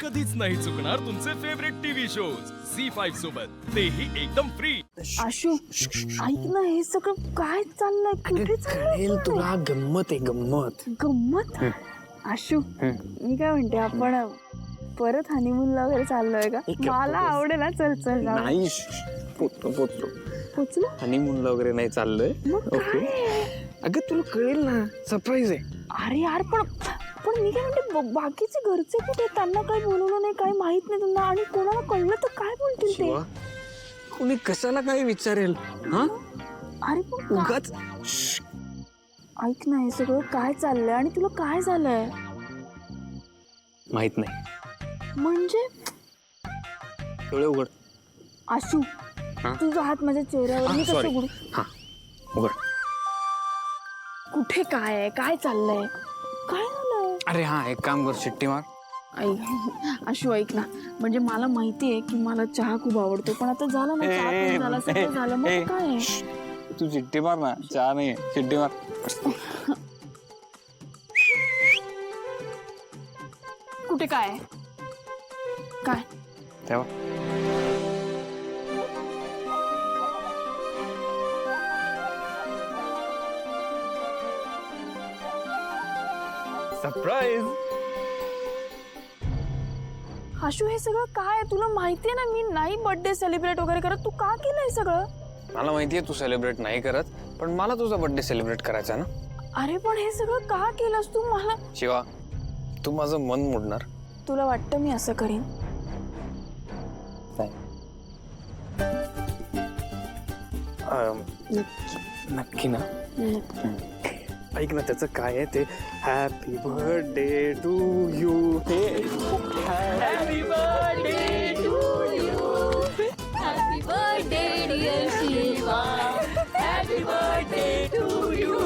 कधीच नाही चुकणार तुमचे फेवरेट टीव्ही शोज झी5 सोबत, तेही एकदम फ्री. आशू ऐक ना, हे सगळं काय चाललंय? कुठे चाललंय? तुला गंमत आहे गंमत. गंमत. आशू मी काय म्हणते, आपण परत हनीमूनला वगैरे चाललोय का? मला आवडेल ना. चल चल जाऊ. नाही पोचलो पोचलो. हनीमूनला वगैरे नाही चाललोय. मग ओके काय? अगं तुला कळेल ना, सरप्राईज आहे. अरे यार, पण मी काय म्हणते, बाकीचे घरचे कुठे? त्यांना काही बोलवलं नाही, काही माहित नाही त्यांना, आणि कोणाला कळलं तर काय बोलतील ते? शिवा, कोणी कशाला काय विचारेल? हा अरे पण उगाच ऐक ना, हे सगळं काय चाललंय आणि तुला काय झालंय? माहित नाही. म्हणजे डोळे उघड. आशू हा? तुझा हात माझ्या चेहऱ्यावर, मी कसं सॉरी. उघडू? हा उघड. कुठे काय आहे? काय चाललंय? काय झालंय? अरे हा, एक काम कर, शिट्टी मार. आशू ऐक ना, म्हणजे मला माहितीये की मला चहा खूप आवडतो, पण आता झालं ना, चहा पिऊन झाला, सगळं झालं, मग काय आहे? तू शिट्टी मार ना, चहा नाही शिट्टी मार. कुठे काय आहे? काय? तेव्हा सरप्राईज. आशू हे सगळं काय आहे? तुला माहितीये ना, मी नाही बर्थडे सेलिब्रेट वगैरे करत. तू का केलंय सगळं? मला माहितीये तू सेलिब्रेट नाही करत, पण मला तुझा बर्थडे सेलिब्रेट करायचा ना. अरे पण हे सगळं का केलंस तू? मला शिवा, तू माझं मन मोडणार तुला वाटतं मी असं करीन? नाही. नक्की ना? ऐक ना, त्याचं काय आहे ते, happy birthday to you. Happy birthday to you. Happy birthday dear Shiva. Happy birthday to you.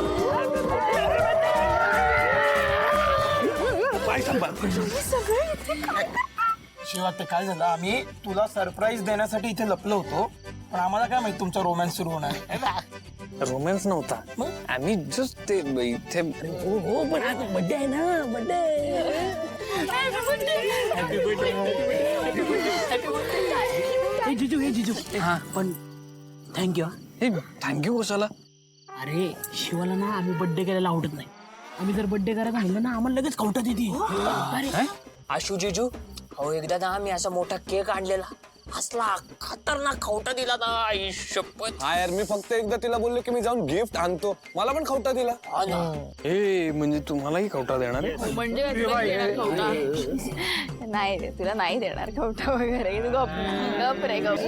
Shiva, ते काय झालं, आम्ही तुला सरप्राईज देण्यासाठी इथे लपलो होतो, पण आम्हाला काय माहित तुमचा रोमॅन्स सुरू होणार. रोमॅन्स नव्हता, आम्ही जस्ट ते इथे. हो, पण आज बर्थडे आहे ना, बर्थडे. जिजू हा, पण थँक्यू. हे थँक्यू कशाला? अरे शिवाला ना, आम्ही बर्थडे करायला आवडत नाही. आम्ही जर बर्थडे करायला म्हणलं ना, आम्हाला लगेच कवटात येते. आशू जिजू, अहो एकदा ना मी असा मोठा केक आणलेला, असला खतरनाक खवटा दिला ना, आई शपथ. हा यार, मी फक्त एकदा तिला बोललो की मी जाऊन गिफ्ट आणतो, मला पण खवटा दिला. हे म्हणजे तुम्हालाही खवटा देणार आहे? म्हणजे नाही रे, तुला नाही देणार खवटा वगैरे. गप रे गप.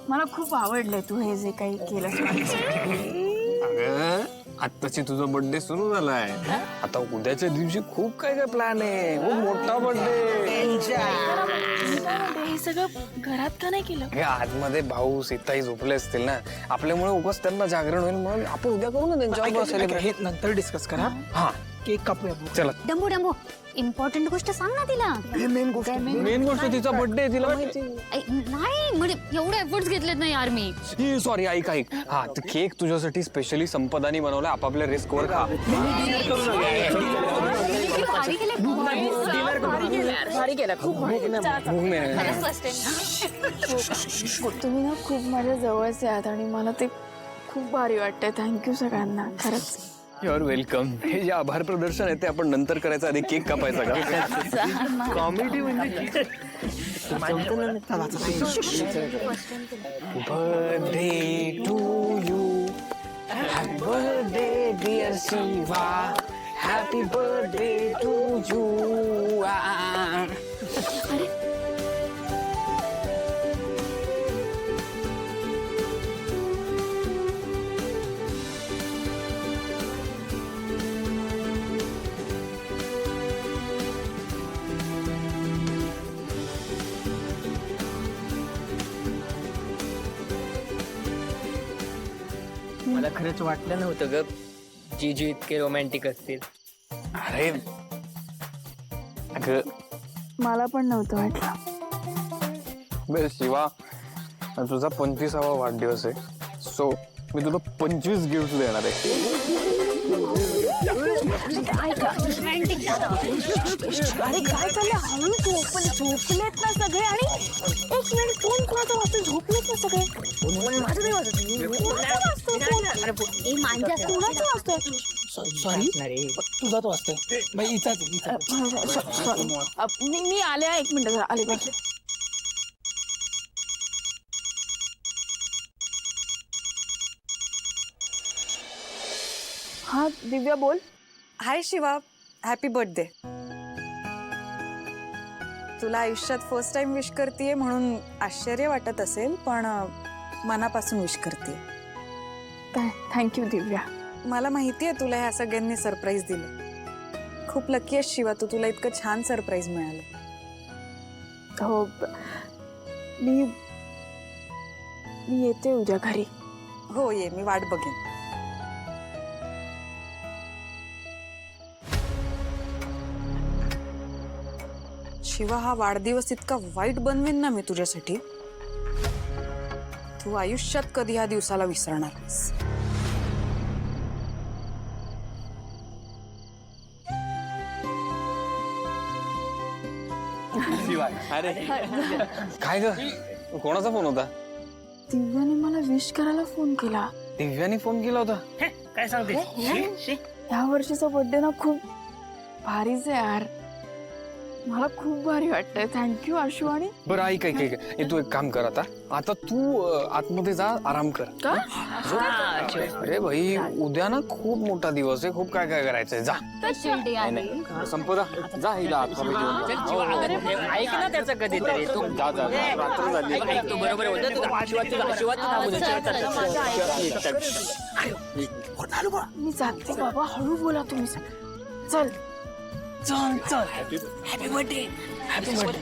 मला खूप आवडलंय तू हे जे काही केलंस माझ्यासाठी. अगं, आत्ताची तुझा बर्थडे सुरू झालाय, आता उद्याच्या दिवशी खूप काय काय प्लॅन आहे, खूप मोठा बर्थडे. हे सगळं घरात का नाही केलं? हे आतमध्ये भाऊ सीताई झोपले असतील ना, आपल्यामुळे उगाच त्यांना जागरण होईल, म्हणून आपण उद्या करू ना त्यांच्यावर सेलिब्रेट. हे नंतर डिस्कस करा. हा केक कापूया. चला. डंबू डंबू, इम्पॉर्टंट गोष्ट सांग ना तिला. मेन गोष्ट तिचा बर्थडे, तिला माहिती. नाही म्हणजे एवढे एफर्ट्स घेतलेत ना यार मी. सॉरी, ऐक. हा, ते केक तुझ्यासाठी स्पेशली संपदानी बनवलाय, आपापल्या रिस्क वर खा. भारी केलंय. भारी केलं, खूप भारी केलं. तुम्ही ना खूप माझ्या जवळचे आहात आणि मला ते खूप भारी वाटतंय. थँक्यू सगळ्यांना, खरंच. You are welcome. हे जे आभार प्रदर्शन आहे ते आपण नंतर करायचं, आधी केक कापायचा का? कॉमेडी म्हणजे birthday to you, happy birthday dear Shiva, happy birthday to you. मला खरंच वाटलं नव्हतं ग जीजू इतके रोमॅन्टिक असतील. अरे अगं, मला पण नव्हतं वाटलं. बे शिवा, तुझा 25वा वाढदिवस आहे, सो मी तुला 25 गिफ्ट देणार आहे. अरे काय चाललंय हळू झोपलेत ना सगळे आणि एक मिनिट फोन कोणाचा वाजतो झोपलेत ना सगळे कोणाचा वाजतोय सॉरी तुझा तो असतोय बाई इचाच मी आले एक मिनिट आले पाहिजे हा दिव्या बोल हाय शिवा हॅपी बर्थडे तुला आयुष्यात फर्स्ट टाइम विश करतेय म्हणून आश्चर्य वाटत असेल पण मनापासून विश करते थँक्यू दिव्या मला माहिती आहे तुला ह्या सगळ्यांनी सरप्राईज दिलं खूप लकी आहेस शिवा तुला इतकं छान सरप्राईज मिळालं हो मी येते उद्या घरी हो ये मी वाट बघेन शिवा हा वाढदिवस इतका वाईट बनवेन ना मी तुझ्यासाठी तू आयुष्यात कधी ह्या दिवसाला विसरणार नाहीस अरे काय ग कोणाचा फोन होता दिव्याने मला विश करायला फोन केला दिव्याने फोन केला होता काय सांगते या वर्षीचा बर्थडे ना खूप भारीच आहे यार मला खूप भारी वाटतंय थँक्यू आशू आणि बरं ऐक ऐक ऐक ए, तू एक काम कर आता तू आतमध्ये जा आराम कर का अरे भाई उद्या ना खूप मोठा दिवस आहे खूप काय काय करायचंय जा स्पेशल डे आहे संपदा जा हिला आतमध्ये घेऊन जा. ऐक ना त्याचं कधीतरी तू जा जा रात्र झाली ऐक तू बरोबर बोलतो तू आशीर्वाद मी जाते बाबा हळू बोला तुम्ही चल चल चल happy birthday happy birthday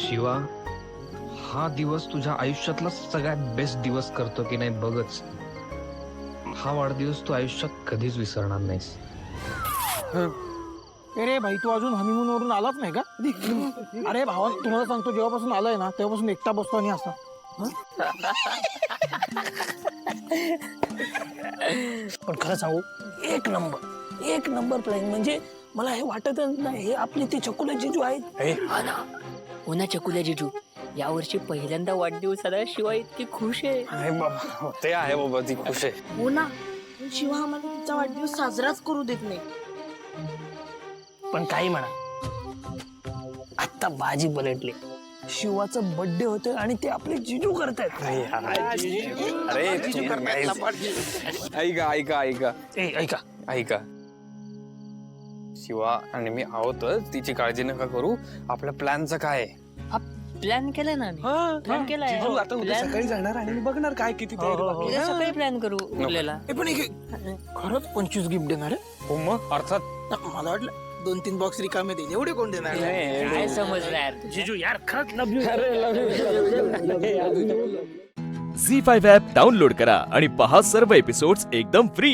Shiva हा दिवस तुझ्या आयुष्यातला सगळ्यात बेस्ट दिवस करतो की नाही बघच हा वाढदिवस तू आयुष्यात कधीच विसरणार नाहीस अरे भाई तू अजून हनीमून वरून आलाच नाही का अरे भावा तुम्हाला सांगतो जेव्हापासून आलाय ना तेव्हापासून एकटा बसतो आणि असा पण खरं सांगू एक नंबर प्लॅन म्हणजे मला हे वाटत नाही हे आपले ते चकुले जिजू आहेत हो ना चकुल्या जिजू यावर्षी पहिल्यांदा वाढदिवसाला शिवाय इतकी खुश आहे आहे बाबा ते आहे बाबा ती खुश आहे हो ना शिवा आम्हाला तिचा वाढदिवस साजराच करू देत नाही पण काही म्हणा आता बाजी पलटली शिवाचं बर्थडे होतोय आणि ते आपले जिजू करतायत अरे ऐका ऐका ऐका ऐका ऐका शिवा आणि मी आहोतच तिची काळजी नका करू आपल्या प्लॅनचं काय आहे प्लॅन केलाय ना प्लॅन केलाय आता उद्या सकाळी जाणार आणि मी बघणार काय किती तयारी बाकी आहे. उद्या सकाळी प्लॅन करू उरलेला पण खरंच 25 गिफ्ट देणार आहे हो मग अर्थात मला वाटलं 2-3 बॉक्स रिकामे देईल एवढे कोण देणार काय समजणार जिजू यार खरंच लव यू झी5 ॲप डाउनलोड करा आणि पहा सर्व एपिसोड्स एकदम फ्री.